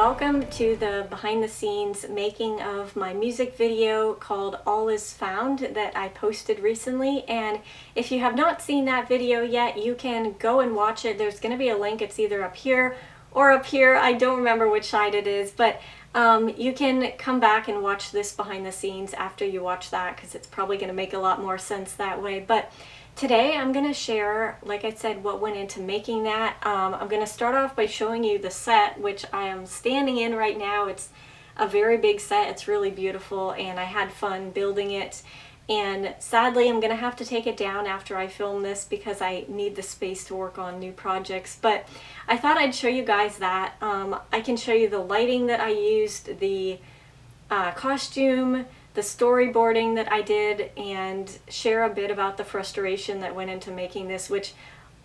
welcome to the behind the scenes making of my music video called All Is Found that I posted recently. And if you have not seen that video yet, you can go and watch it. There's going to be a link. It's either up here or up here. I don't remember which side it is, but you can come back and watch this behind the scenes after you watch that, because it's probably going to make a lot more sense that way. But today I'm going to share, like I said, what went into making that. I'm going to start off by showing you the set, which I am standing in right now. It's a very big set. It's really beautiful, and I had fun building it. And sadly, I'm going to have to take it down after I film this because I need the space to work on new projects. But I thought I'd show you guys that. I can show you the lighting that I used, the costume, the storyboarding that I did, and share a bit about the frustration that went into making this, which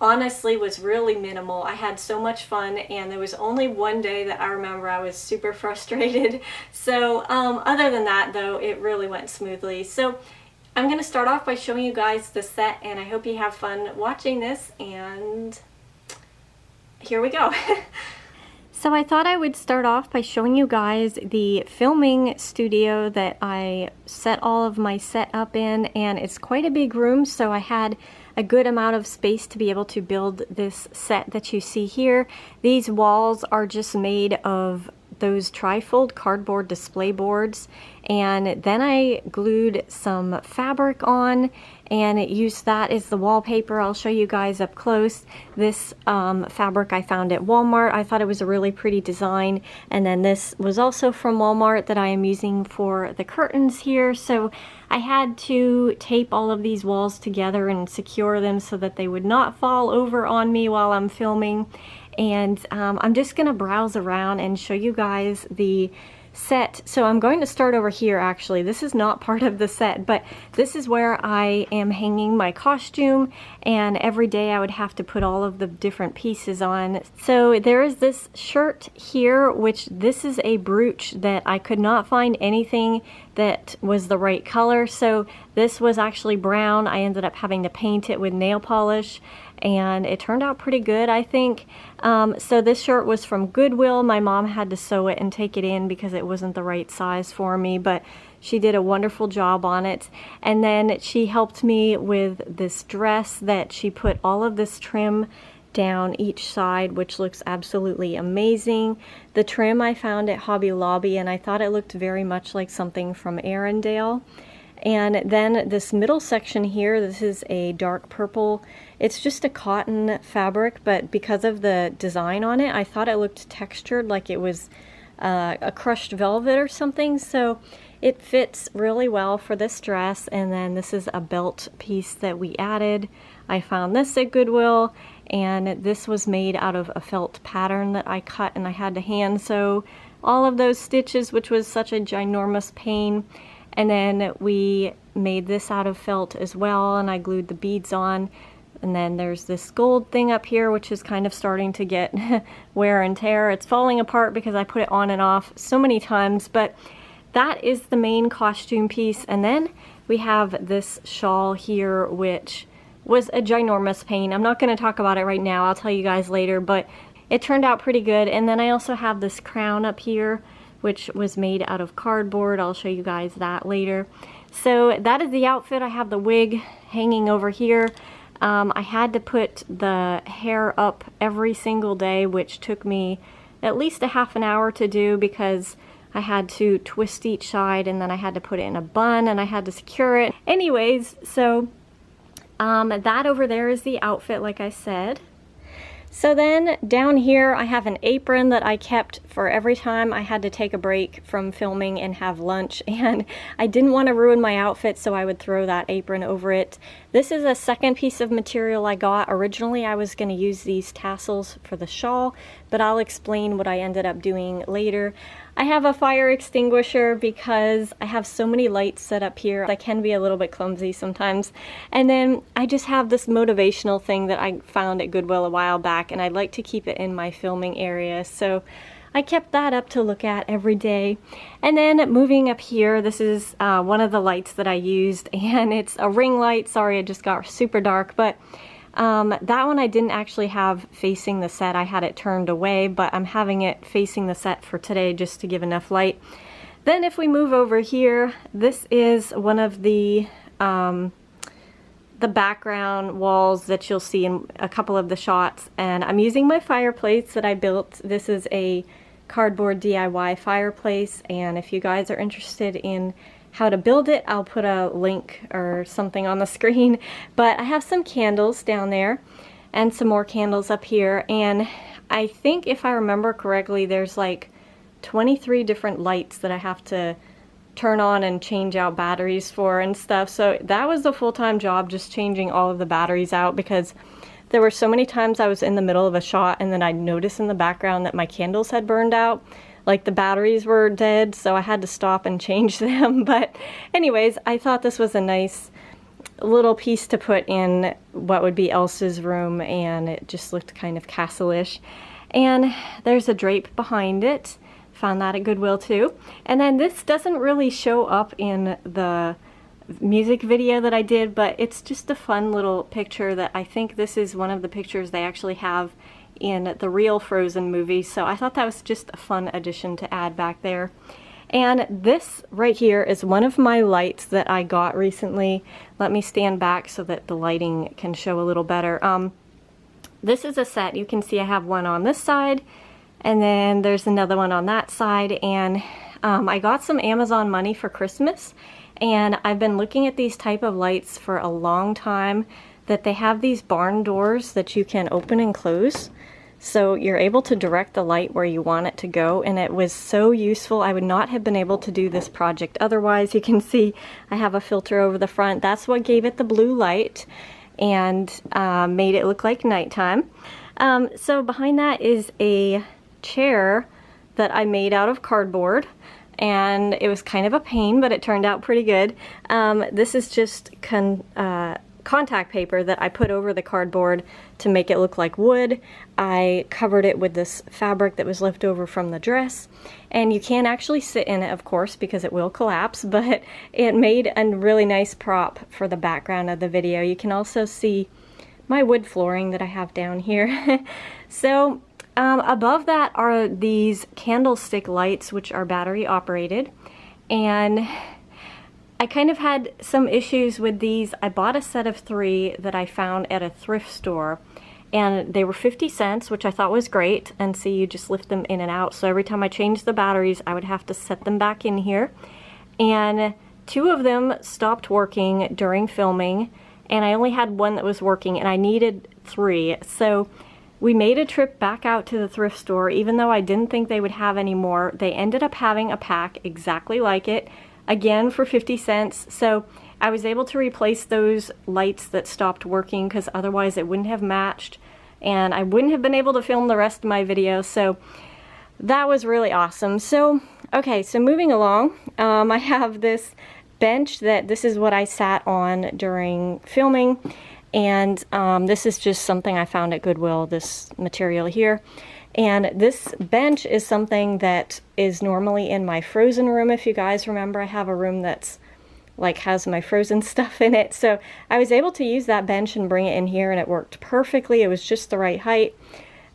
honestly was really minimal. I had so much fun, and there was only one day that I remember I was super frustrated. So other than that, though, it really went smoothly. So I'm going to start off by showing you guys the set, and I hope you have fun watching this, and here we go. So I thought I would start off by showing you guys the filming studio that I set all of my set up in, and it's quite a big room, so I had a good amount of space to be able to build this set that you see here. These walls are just made of those trifold cardboard display boards, and then I glued some fabric on and used that as the wallpaper. I'll show you guys up close. This fabric I found at Walmart. I thought it was a really pretty design, and then this was also from Walmart that I am using for the curtains here. So I had to tape all of these walls together and secure them so that they would not fall over on me while I'm filming. And I'm just gonna browse around and show you guys the set. So I'm going to start over here. Actually, this is not part of the set, but this is where I am hanging my costume, and every day I would have to put all of the different pieces on. So there is this shirt here, which this is a brooch that I could not find anything that was the right color, so this was actually brown. I ended up having to paint it with nail polish, and it turned out pretty good, I think. So this shirt was from Goodwill. My mom had to sew it and take it in because it wasn't the right size for me, but she did a wonderful job on it. And then she helped me with this dress that she put all of this trim down each side, which looks absolutely amazing. The trim I found at Hobby Lobby, and I thought it looked very much like something from Arendelle. And then this middle section here, this is a dark purple. It's just a cotton fabric, but because of the design on it, I thought it looked textured, like it was a crushed velvet or something. So it fits really well for this dress. And then this is a belt piece that we added. I found this at Goodwill, and this was made out of a felt pattern that I cut, and I had to hand sew all of those stitches, which was such a ginormous pain. And then we made this out of felt as well, and I glued the beads on. And then there's this gold thing up here, which is kind of starting to get wear and tear. It's falling apart because I put it on and off so many times, but that is the main costume piece. And then we have this shawl here, which was a ginormous pain. I'm not going to talk about it right now. I'll tell you guys later, but it turned out pretty good. And then I also have this crown up here, which was made out of cardboard. I'll show you guys that later. So that is the outfit. I have the wig hanging over here. I had to put the hair up every single day, which took me at least a half an hour to do because I had to twist each side, and then I had to put it in a bun, and I had to secure it. Anyways, so that over there is the outfit, like I said. So then down here I have an apron that I kept for every time I had to take a break from filming and have lunch, and I didn't want to ruin my outfit, so I would throw that apron over it. This is a second piece of material I got. Originally I was going to use these tassels for the shawl, but I'll explain what I ended up doing later. I have a fire extinguisher because I have so many lights set up here. I can be a little bit clumsy sometimes. And then I just have this motivational thing that I found at Goodwill a while back, and I'd like to keep it in my filming area. So I kept that up to look at every day. And then moving up here, this is one of the lights that I used, and it's a ring light. Sorry, it just got super dark, but That one I didn't actually have facing the set. I had it turned away, but I'm having it facing the set for today just to give enough light. Then if we move over here, this is one of the background walls that you'll see in a couple of the shots, and I'm using my fireplace that I built. This is a cardboard DIY fireplace, and if you guys are interested in how to build it, I'll put a link or something on the screen. But I have some candles down there and some more candles up here, and I think if I remember correctly, there's like 23 different lights that I have to turn on and change out batteries for and stuff. So that was a full-time job, just changing all of the batteries out, because there were so many times I was in the middle of a shot and then I'd notice in the background that my candles had burned out, like the batteries were dead, so I had to stop and change them. But anyways, I thought this was a nice little piece to put in what would be Elsa's room, and it just looked kind of castle-ish. And there's a drape behind it. Found that at Goodwill too. And then this doesn't really show up in the music video that I did, but it's just a fun little picture that I think this is one of the pictures they actually have in the real Frozen movie. So I thought that was just a fun addition to add back there. And this right here is one of my lights that I got recently. Let me stand back so that the lighting can show a little better. This is a set. You can see I have one on this side, and then there's another one on that side, and I got some Amazon money for Christmas, and I've been looking at these type of lights for a long time, that they have these barn doors that you can open and close, so you're able to direct the light where you want it to go, and it was so useful. I would not have been able to do this project otherwise. You can see I have a filter over the front. That's what gave it the blue light and made it look like nighttime. So behind that is a chair that I made out of cardboard, and it was kind of a pain, but it turned out pretty good. This is just contact paper that I put over the cardboard to make it look like wood. I covered it with this fabric that was left over from the dress, and you can actually sit in it, of course, because it will collapse, but it made a really nice prop for the background of the video. You can also see my wood flooring that I have down here. So above that are these candlestick lights, which are battery operated, and I kind of had some issues with these. I bought a set of 3 that I found at a thrift store, and they were 50 cents, which I thought was great, and see, you just lift them in and out. So every time I changed the batteries, I would have to set them back in here, and 2 of them stopped working during filming, and I only had 1 that was working, and I needed 3. So we made a trip back out to the thrift store. Even though I didn't think they would have any more, they ended up having a pack exactly like it, again for 50 cents. So I was able to replace those lights that stopped working, because otherwise it wouldn't have matched, and I wouldn't have been able to film the rest of my video. So that was really awesome. So okay, so moving along, I have this bench that this is what I sat on during filming. And this is just something I found at Goodwill, this material here. And this bench is something that is normally in my Frozen room. If you guys remember, I have a room that's like has my Frozen stuff in it. So I was able to use that bench and bring it in here, and it worked perfectly. It was just the right height.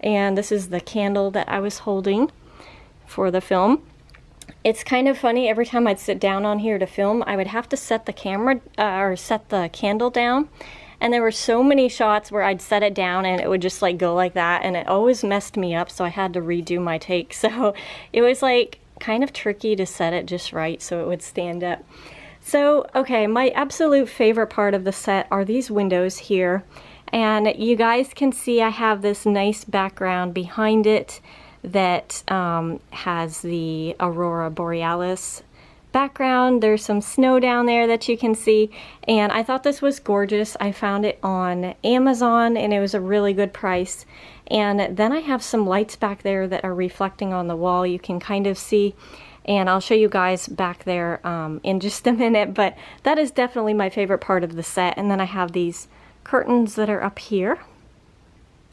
And this is the candle that I was holding for the film. It's kind of funny, every time I'd sit down on here to film, I would have to set the camera or set the candle down. And there were so many shots where I'd set it down and it would just like go like that, and it always messed me up, so I had to redo my take. So it was like kind of tricky to set it just right so it would stand up. So okay, my absolute favorite part of the set are these windows here, and you guys can see I have this nice background behind it that has the Aurora Borealis background. There's some snow down there that you can see, and I thought this was gorgeous. I found it on Amazon and it was a really good price. And then I have some lights back there that are reflecting on the wall, you can kind of see, and I'll show you guys back there in just a minute, but that is definitely my favorite part of the set. And then I have these curtains that are up here.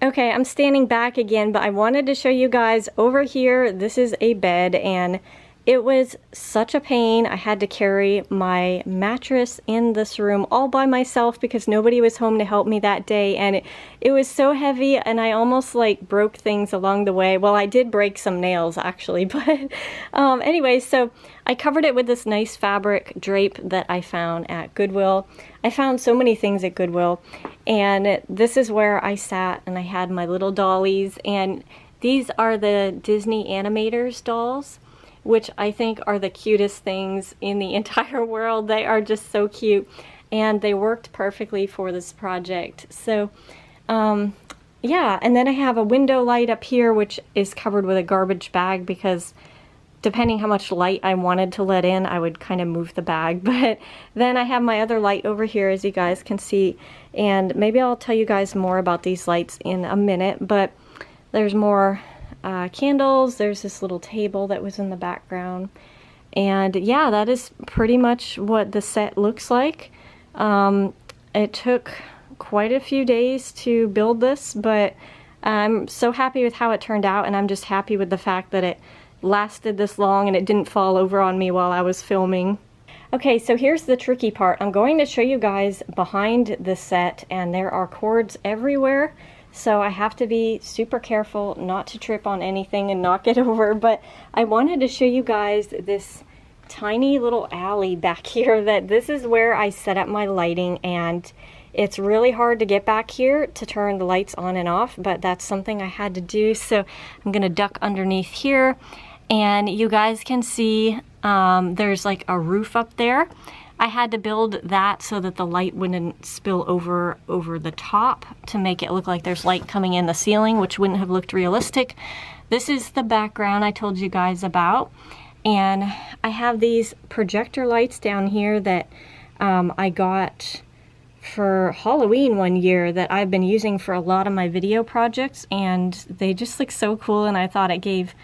Okay, I'm standing back again, but I wanted to show you guys over here. This is a bed, and It was such a pain. I had to carry my mattress in this room all by myself because nobody was home to help me that day, and it was so heavy, and I almost like broke things along the way. Well, I did break some nails actually, but anyway, so I covered it with this nice fabric drape that I found at Goodwill. I found so many things at Goodwill, and this is where I sat and I had my little dollies, and these are the Disney Animators dolls, which I think are the cutest things in the entire world. They are just so cute, and they worked perfectly for this project. So yeah, and then I have a window light up here which is covered with a garbage bag because depending how much light I wanted to let in, I would kind of move the bag. But then I have my other light over here, as you guys can see, and maybe I'll tell you guys more about these lights in a minute. But there's more candles. There's this little table that was in the background, and yeah, that is pretty much what the set looks like. It took quite a few days to build this, but I'm so happy with how it turned out, and I'm just happy with the fact that it lasted this long and it didn't fall over on me while I was filming. Okay, so here's the tricky part. I'm going to show you guys behind the set, and there are cords everywhere. So I have to be super careful not to trip on anything and knock it over, but I wanted to show you guys this tiny little alley back here. That this is where I set up my lighting, and it's really hard to get back here to turn the lights on and off, but that's something I had to do. So I'm gonna duck underneath here, and you guys can see there's like a roof up there. I had to build that so that the light wouldn't spill over the top to make it look like there's light coming in the ceiling, which wouldn't have looked realistic. This is the background I told you guys about, and I have these projector lights down here that I got for Halloween one year that I've been using for a lot of my video projects, and they just look so cool, and I thought it gave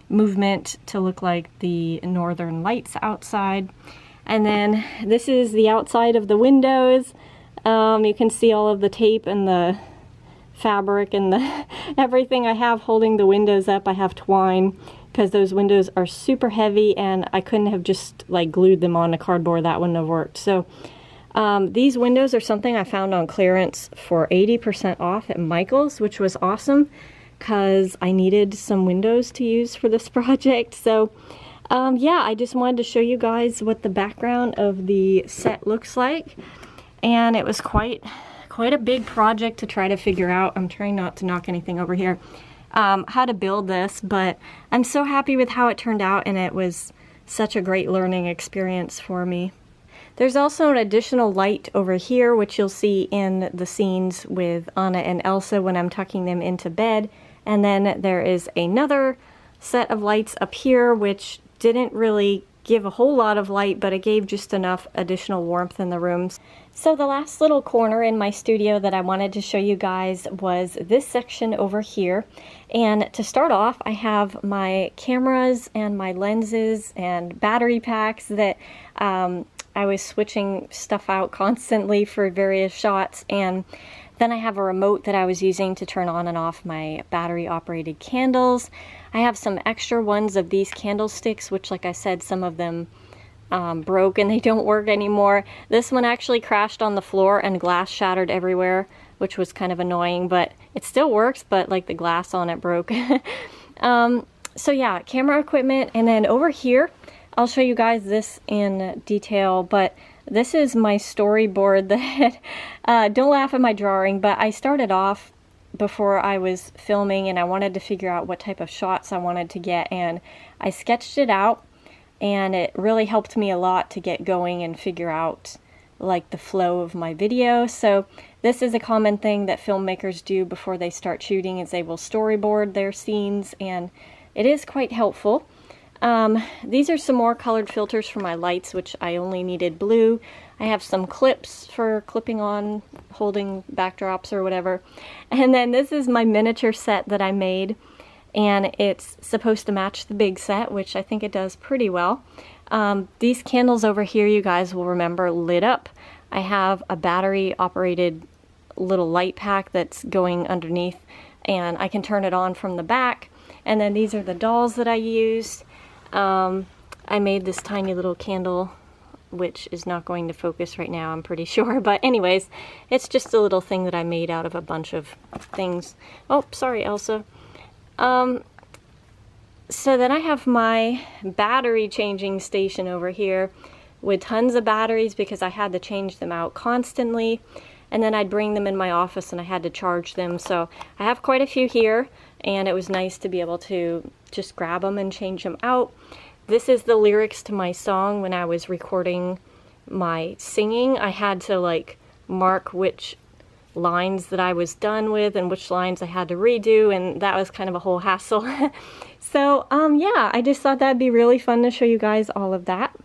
movement to look like the northern lights outside. And then this is the outside of the windows. You can see all of the tape and the fabric and the everything I have holding the windows up. I have twine because those windows are super heavy, and I couldn't have just like glued them on a cardboard. That wouldn't have worked. So these windows are something I found on clearance for 80% off at Michael's, which was awesome because I needed some windows to use for this project. So yeah, I just wanted to show you guys what the background of the set looks like, and it was quite a big project to try to figure out. I'm trying not to knock anything over here, how to build this, but I'm so happy with how it turned out, and it was such a great learning experience for me. There's also an additional light over here, which you'll see in the scenes with Anna and Elsa when I'm tucking them into bed, and then there is another set of lights up here which didn't really give a whole lot of light, but it gave just enough additional warmth in the rooms. So the last little corner in my studio that I wanted to show you guys was this section over here. And to start off, I have my cameras and my lenses and battery packs that I was switching stuff out constantly for various shots, and then I have a remote that I was using to turn on and off my battery operated candles. I have some extra ones of these candlesticks, which, like I said, some of them broke and they don't work anymore. This one actually crashed on the floor and glass shattered everywhere, which was kind of annoying, but it still works, but like the glass on it broke. So yeah, camera equipment, and then over here, I'll show you guys this in detail, but this is my storyboard that, don't laugh at my drawing, but I started off before I was filming and I wanted to figure out what type of shots I wanted to get, and I sketched it out, and it really helped me a lot to get going and figure out like the flow of my video. So this is a common thing that filmmakers do before they start shooting, is they will storyboard their scenes, and it is quite helpful. These are some more colored filters for my lights, which I only needed blue. I have some clips for clipping on, holding backdrops or whatever. And then this is my miniature set that I made, and it's supposed to match the big set, which I think it does pretty well. These candles over here, you guys will remember, lit up. I have a battery operated little light pack that's going underneath, and I can turn it on from the back. And then these are the dolls that I used. I made this tiny little candle, which is not going to focus right now, I'm pretty sure. But anyways, it's just a little thing that I made out of a bunch of things. Oh, sorry, Elsa. So then I have my battery changing station over here with tons of batteries because I had to change them out constantly. And then I'd bring them in my office and I had to charge them. So I have quite a few here, and it was nice to be able to just grab them and change them out. This is the lyrics to my song. When I was recording my singing, I had to like mark which lines that I was done with and which lines I had to redo, and that was kind of a whole hassle. So yeah, I just thought that'd be really fun to show you guys all of that.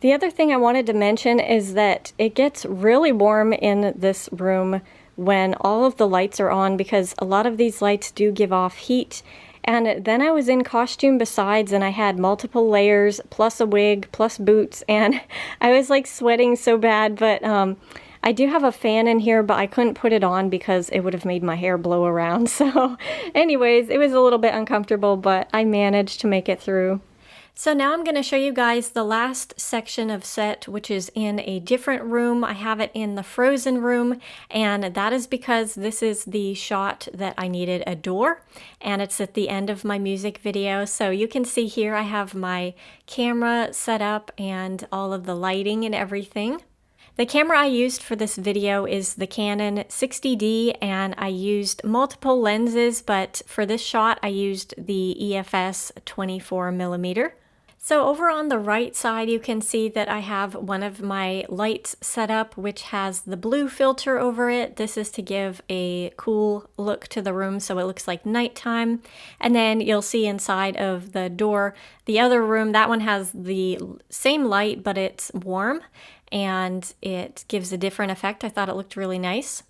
The other thing I wanted to mention is that it gets really warm in this room when all of the lights are on, because a lot of these lights do give off heat. And then I was in costume besides, and I had multiple layers, plus a wig, plus boots, and I was like sweating so bad. But I do have a fan in here, but I couldn't put it on because it would have made my hair blow around. So anyways, it was a little bit uncomfortable, but I managed to make it through. So now I'm going to show you guys the last section of set, which is in a different room. I have it in the frozen room, and that is because this is the shot that I needed a door, and it's at the end of my music video. So you can see here I have my camera set up and all of the lighting and everything. The camera I used for this video is the Canon 60D, and I used multiple lenses, but for this shot I used the EFS 24mm. So over on the right side you can see that I have one of my lights set up, which has the blue filter over it. This is to give a cool look to the room so it looks like nighttime. And then you'll see inside of the door, the other room, that one has the same light but it's warm and it gives a different effect. I thought it looked really nice.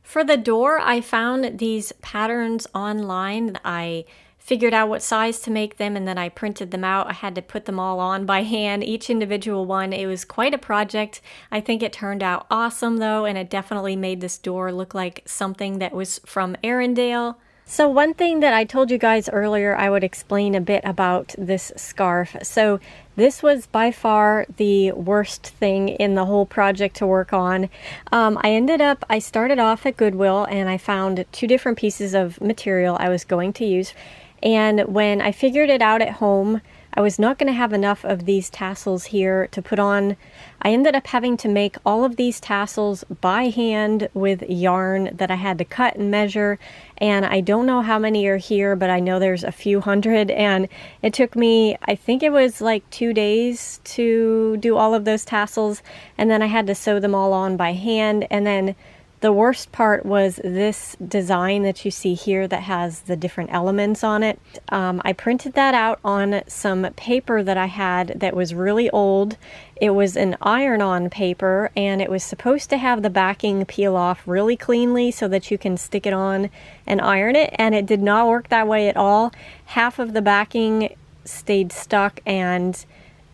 For the door, I found these patterns online. I figured out what size to make them, and then I printed them out. I had to put them all on by hand, each individual one. It was quite a project. I think it turned out awesome though, and it definitely made this door look like something that was from Arendelle. So one thing that I told you guys earlier, I would explain a bit about this scarf. So this was by far the worst thing in the whole project to work on. I started off at Goodwill and I found 2 different pieces of material I was going to use. And when I figured it out at home, I was not going to have enough of these tassels here to put on. I ended up having to make all of these tassels by hand with yarn that I had to cut and measure. And I don't know how many are here, but I know there's a few hundred. And it took me, I think it was like 2 days to do all of those tassels. And then I had to sew them all on by hand. And then the worst part was this design that you see here that has the different elements on it. I printed that out on some paper that I had that was really old. It was an iron-on paper, and it was supposed to have the backing peel off really cleanly so that you can stick it on and iron it, and it did not work that way at all. Half of the backing stayed stuck, and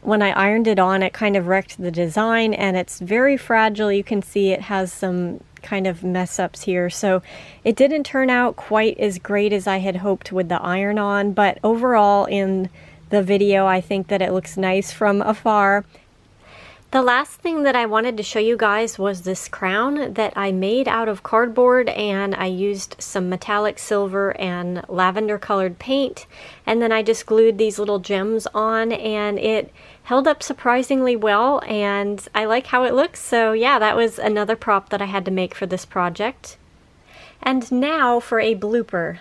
when I ironed it on, it kind of wrecked the design, and it's very fragile. You can see it has some kind of mess ups here, so it didn't turn out quite as great as I had hoped with the iron on, but overall in the video I think that it looks nice from afar. The last thing that I wanted to show you guys was this crown that I made out of cardboard, and I used some metallic silver and lavender colored paint, and then I just glued these little gems on, and it held up surprisingly well, and I like how it looks. So yeah, that was another prop that I had to make for this project. And now for a blooper.